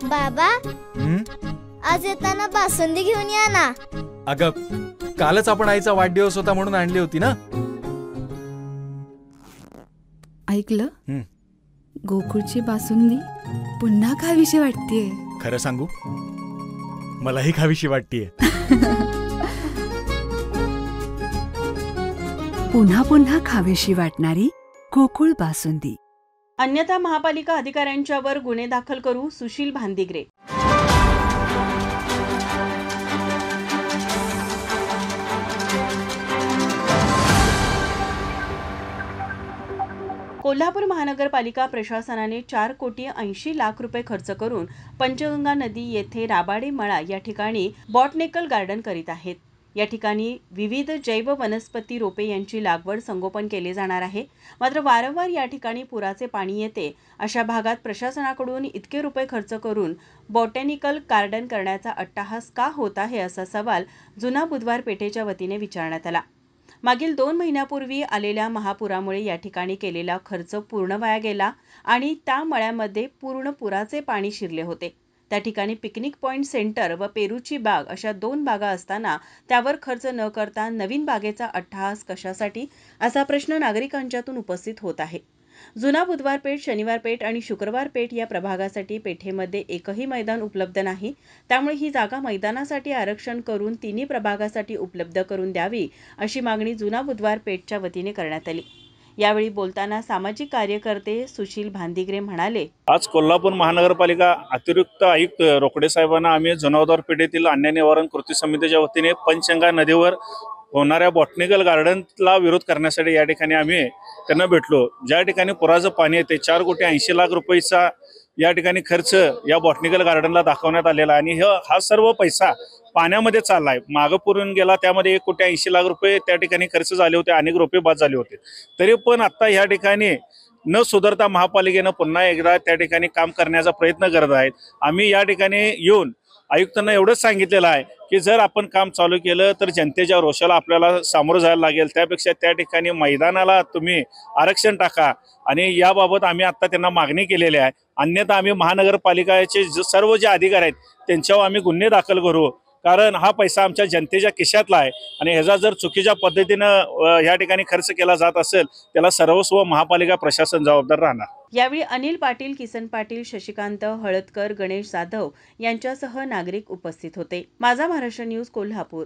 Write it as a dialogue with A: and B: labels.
A: बाबा, आज येताना बासुंदी घेऊन या ना.
B: अगं, कालच आपण आईचा वाढदिवस होता म्हणून आणली होती ना.
C: ऐकलं, गोकुळची बासुंदी पुन्हा खावीशी वाटतेय.
B: खरं सांगू, मलाही खावीशी वाटतेय.
D: पुन्हा पुन्हा खावीशी वाटणारी गोकुळ बासुंदी.
E: अन्यथा महापालिका अधिकाऱ्यांच्यावर गुन्हे दाखल करू, सुशील भांदिगरे. कोल्हापूर महानगरपालिका प्रशासनाने 4,80,00,000 रुपये खर्च करून पंचगंगा नदी येथे राबाडे मळा या ठिकाणी बॉटनिकल गार्डन करीत आहेत. या ठिकाणी विविध जैव वनस्पती रोपे यांची लागवड संगोपन केले जाणार आहे. मात्र वारंवार या ठिकाणी पुराचे पाणी येते. अशा भागात प्रशासनाकडून इतके रुपये खर्च करून बॉटॅनिकल गार्डन करण्याचा अट्टाहास का होत आहे, असा सवाल जुना बुधवार पेठेच्या वतीने विचारण्यात आला. मागील 2 महिन्यापूर्वी आलेल्या महापुरामुळे या ठिकाणी केलेला खर्च पूर्ण वाया गेला आणि त्या मळ्यामध्ये पूर्ण पुराचे पाणी शिरले होते. त्या ठिकाणी पिकनिक पॉइंट सेंटर व पेरूची बाग अशा 2 बागा असताना त्यावर खर्च न करता नवीन बागेचा अट्टहास कशासाठी, असा प्रश्न नागरिकांच्यातून उपस्थित होत आहे. जुना बुधवार पेठ, शनिवार पेठ आणि शुक्रवार पेठ या प्रभागासाठी पेठेमध्ये एकही मैदान उपलब्ध नाही. त्यामुळे ही जागा मैदानासाठी आरक्षण करून तिन्ही प्रभागासाठी उपलब्ध करून द्यावी, अशी मागणी जुना बुधवार पेठच्या वतीने करण्यात आली. यावेळी बोलताना सामाजिक कार्यकर्ते सुशील भांदिगरे म्हणाले,
F: आज कोल्हापूर महानगरपालिका अतिरिक्त आयुक्त रोकडे साहेबांना आम्ही जुना बुधवार पेठेतील अन्याय निवारण कृती समितीच्या वतीने पंचगंगा नदीवर होणाऱ्या बॉटनिकल गार्डनला विरोध करण्यासाठी या ठिकाणी आम्ही त्यांना भेटलो. ज्या ठिकाणी पुराचं पाणी येते 4,80,00,000 रुपयेचा या ठिकाणी खर्च या बॉटनिकल गार्डनला दाखवण्यात आलेला आणि हा सर्व पैसा पाण्यामध्ये चाललाय. मागं पुरून गेला, त्यामध्ये 1,80,00,000 रुपये त्या ठिकाणी खर्च झाले होते, अनेक रुपये बाद झाले होते. तरी पण आता या ठिकाणी न सुधारता महापालिकेनं पुन्हा एकदा त्या ठिकाणी काम करण्याचा प्रयत्न करत आहेत. आम्ही या ठिकाणी येऊन आयुक्तांना एवढंच सांगितलेलं आहे की जर आपण काम चालू केलं तर जनतेच्या रोषाला आपल्याला सामोरं जायला लागेल. त्यापेक्षा त्या ठिकाणी मैदानाला तुम्ही आरक्षण टाका आणि याबाबत आम्ही आता त्यांना मागणी केलेली आहे. अन्यथा आम्ही महानगरपालिकेचे सर्व जे अधिकारी आहेत त्यांच्यावर आम्ही गुन्हे दाखल करू. कारण हा पैसा आमच्या जनतेच्या खिशातला आहे आणि ह्याचा जर चुकीच्या पद्धतीनं या ठिकाणी खर्च केला जात असेल त्याला सर्वस्व महापालिका प्रशासन जबाबदार राहणार.
E: यावेळी अनिल पाटील, किसन पाटील, शशिकांत हळदकर, गणेश जाधव यांच्यासह नागरिक उपस्थित होते. माझा महाराष्ट्र न्यूज, कोल्हापूर.